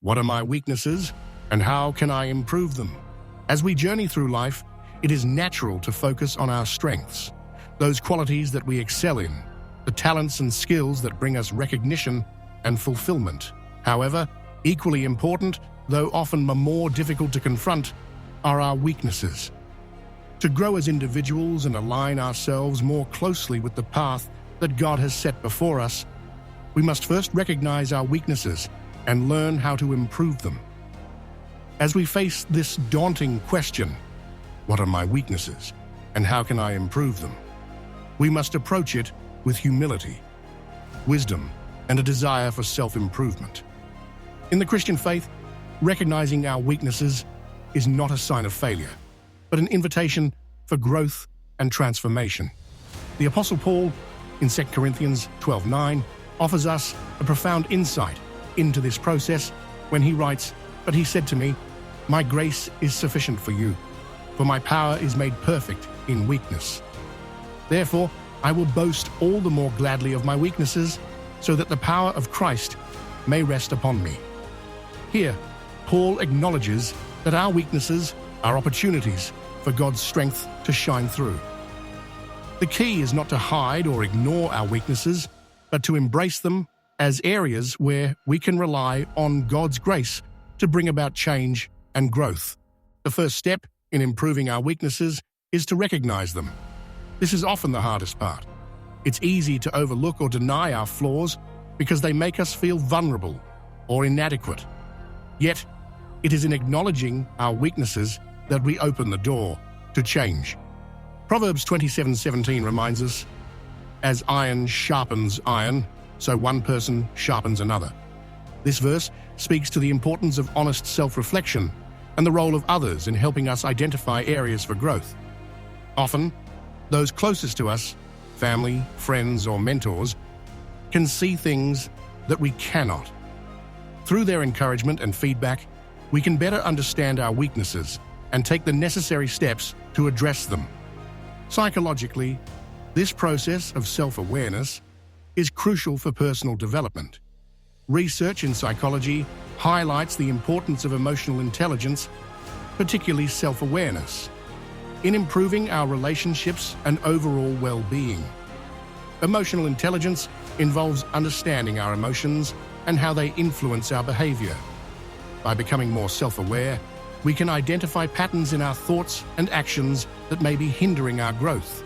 What are my weaknesses, and how can I improve them? As we journey through life, it is natural to focus on our strengths, those qualities that we excel in, the talents and skills that bring us recognition and fulfillment. However, equally important, though often more difficult to confront, are our weaknesses. To grow as individuals and align ourselves more closely with the path that God has set before us, we must first recognize our weaknesses and learn how to improve them. As we face this daunting question, what are my weaknesses, and how can I improve them? We must approach it with humility, wisdom, and a desire for self-improvement. In the Christian faith, recognizing our weaknesses is not a sign of failure, but an invitation for growth and transformation. The Apostle Paul, in 2 Corinthians 12:9, offers us a profound insight into this process when he writes, "But he said to me, 'My grace is sufficient for you, for my power is made perfect in weakness. Therefore, I will boast all the more gladly of my weaknesses, so that the power of Christ may rest upon me.'" Here, Paul acknowledges that our weaknesses are opportunities for God's strength to shine through. The key is not to hide or ignore our weaknesses, but to embrace them as areas where we can rely on God's grace to bring about change and growth. The first step in improving our weaknesses is to recognize them. This is often the hardest part. It's easy to overlook or deny our flaws because they make us feel vulnerable or inadequate. Yet, it is in acknowledging our weaknesses that we open the door to change. Proverbs 27:17 reminds us, "As iron sharpens iron, so one person sharpens another." This verse speaks to the importance of honest self-reflection and the role of others in helping us identify areas for growth. Often, those closest to us, family, friends, or mentors, can see things that we cannot. Through their encouragement and feedback, we can better understand our weaknesses and take the necessary steps to address them. Psychologically, this process of self-awareness is crucial for personal development. Research in psychology highlights the importance of emotional intelligence, particularly self-awareness, in improving our relationships and overall well-being. Emotional intelligence involves understanding our emotions and how they influence our behavior. By becoming more self-aware, we can identify patterns in our thoughts and actions that may be hindering our growth.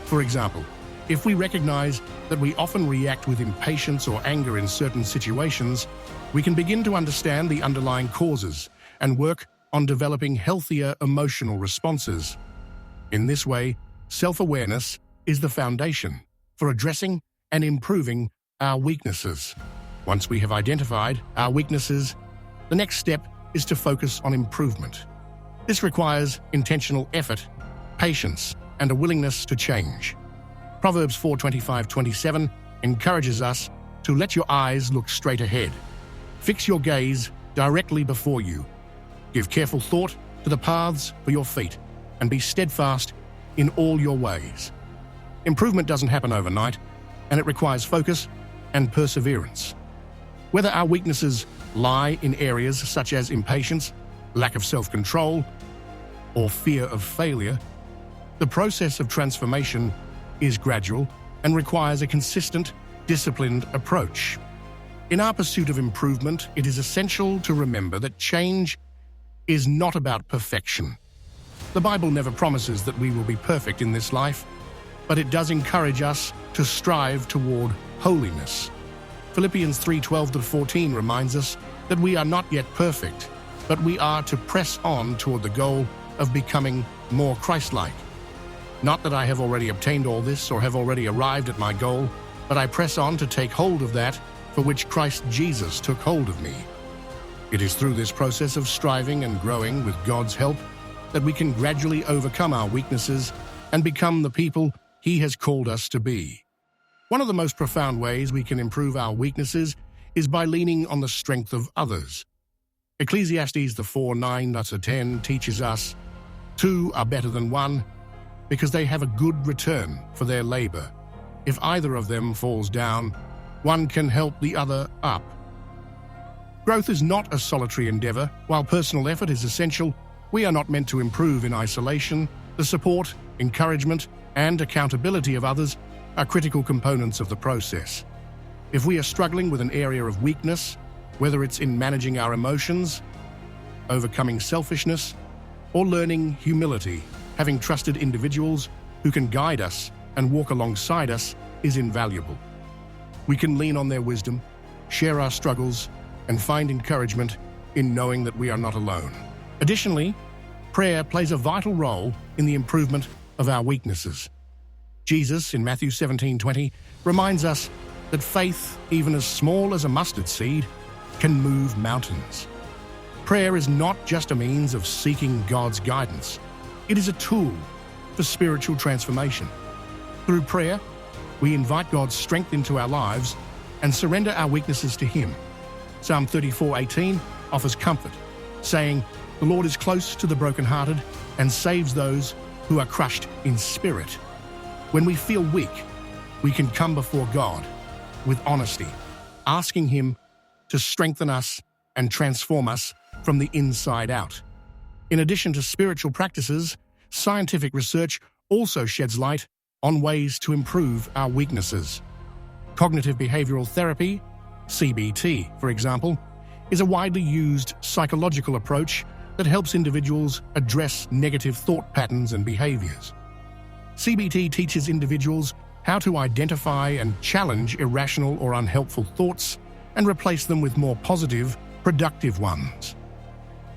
For example, if we recognize that we often react with impatience or anger in certain situations, we can begin to understand the underlying causes and work on developing healthier emotional responses. In this way, self-awareness is the foundation for addressing and improving our weaknesses. Once we have identified our weaknesses, the next step is to focus on improvement. This requires intentional effort, patience, and a willingness to change. Proverbs 4:25-27 encourages us to let your eyes look straight ahead. Fix your gaze directly before you. Give careful thought to the paths for your feet, and be steadfast in all your ways. Improvement doesn't happen overnight, and it requires focus and perseverance. Whether our weaknesses lie in areas such as impatience, lack of self-control, or fear of failure, the process of transformation is gradual and requires a consistent, disciplined approach. In our pursuit of improvement, it is essential to remember that change is not about perfection. The Bible never promises that we will be perfect in this life, but it does encourage us to strive toward holiness. Philippians 3:12-14 reminds us that we are not yet perfect, but we are to press on toward the goal of becoming more Christ-like. Not that I have already obtained all this or have already arrived at my goal, but I press on to take hold of that for which Christ Jesus took hold of me. It is through this process of striving and growing with God's help that we can gradually overcome our weaknesses and become the people He has called us to be. One of the most profound ways we can improve our weaknesses is by leaning on the strength of others. Ecclesiastes 4:9-10 teaches us, "Two are better than one, because they have a good return for their labor. If either of them falls down, one can help the other up." Growth is not a solitary endeavor. While personal effort is essential, we are not meant to improve in isolation. The support, encouragement, and accountability of others are critical components of the process. If we are struggling with an area of weakness, whether it's in managing our emotions, overcoming selfishness, or learning humility, having trusted individuals who can guide us and walk alongside us is invaluable. We can lean on their wisdom, share our struggles, and find encouragement in knowing that we are not alone. Additionally, prayer plays a vital role in the improvement of our weaknesses. Jesus, in Matthew 17:20, reminds us that faith, even as small as a mustard seed, can move mountains. Prayer is not just a means of seeking God's guidance. It is a tool for spiritual transformation. Through prayer, we invite God's strength into our lives and surrender our weaknesses to Him. Psalm 34:18 offers comfort, saying, "The Lord is close to the brokenhearted and saves those who are crushed in spirit." When we feel weak, we can come before God with honesty, asking Him to strengthen us and transform us from the inside out. In addition to spiritual practices, scientific research also sheds light on ways to improve our weaknesses. Cognitive behavioral therapy, CBT, for example, is a widely used psychological approach that helps individuals address negative thought patterns and behaviors. CBT teaches individuals how to identify and challenge irrational or unhelpful thoughts and replace them with more positive, productive ones.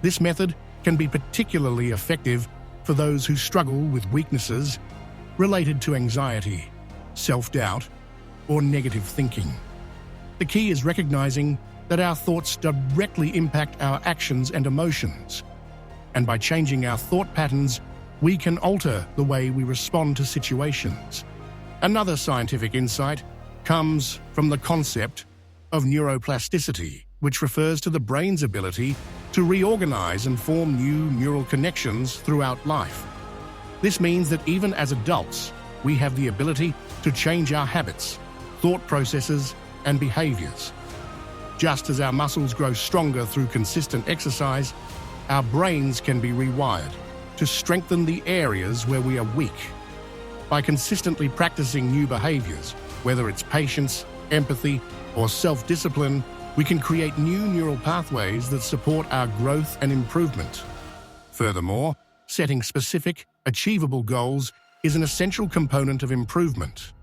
This method can be particularly effective for those who struggle with weaknesses related to anxiety, self-doubt, or negative thinking. The key is recognizing that our thoughts directly impact our actions and emotions, and by changing our thought patterns, we can alter the way we respond to situations. Another scientific insight comes from the concept of neuroplasticity, which refers to the brain's ability to reorganize and form new neural connections throughout life. This means that even as adults, we have the ability to change our habits, thought processes, and behaviors. Just as our muscles grow stronger through consistent exercise, our brains can be rewired to strengthen the areas where we are weak. By consistently practicing new behaviors, whether it's patience, empathy, or self-discipline, we can create new neural pathways that support our growth and improvement. Furthermore, setting specific, achievable goals is an essential component of improvement.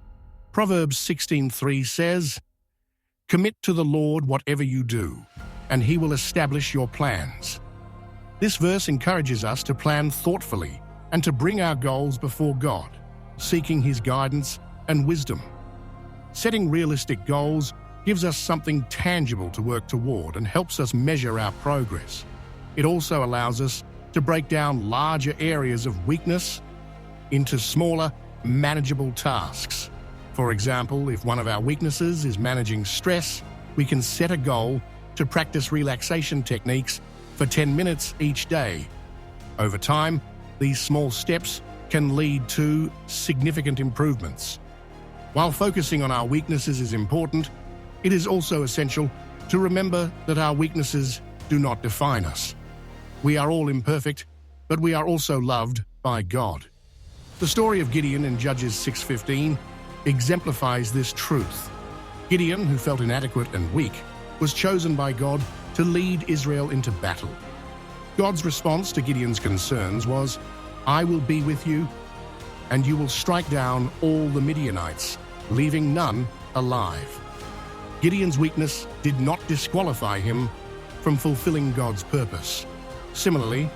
Proverbs 16:3 says, "Commit to the Lord whatever you do, and He will establish your plans." This verse encourages us to plan thoughtfully and to bring our goals before God, seeking His guidance and wisdom. Setting realistic goals gives us something tangible to work toward and helps us measure our progress. It also allows us to break down larger areas of weakness into smaller, manageable tasks. For example, if one of our weaknesses is managing stress, we can set a goal to practice relaxation techniques for 10 minutes each day. Over time, these small steps can lead to significant improvements. While focusing on our weaknesses is important, it is also essential to remember that our weaknesses do not define us. We are all imperfect, but we are also loved by God. The story of Gideon in Judges 6:15 exemplifies this truth. Gideon, who felt inadequate and weak, was chosen by God to lead Israel into battle. God's response to Gideon's concerns was, "I will be with you, and you will strike down all the Midianites, leaving none alive." Gideon's weakness did not disqualify him from fulfilling God's purpose. Similarly,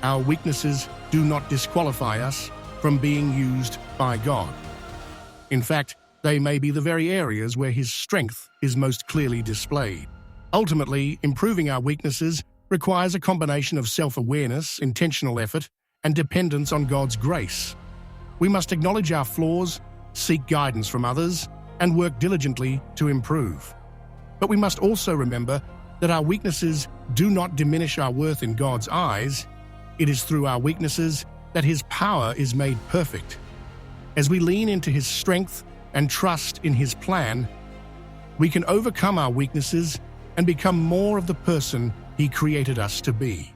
our weaknesses do not disqualify us from being used by God. In fact, they may be the very areas where His strength is most clearly displayed. Ultimately, improving our weaknesses requires a combination of self-awareness, intentional effort, and dependence on God's grace. We must acknowledge our flaws, seek guidance from others, and work diligently to improve. But we must also remember that our weaknesses do not diminish our worth in God's eyes. It is through our weaknesses that His power is made perfect. As we lean into His strength and trust in His plan, we can overcome our weaknesses and become more of the person He created us to be.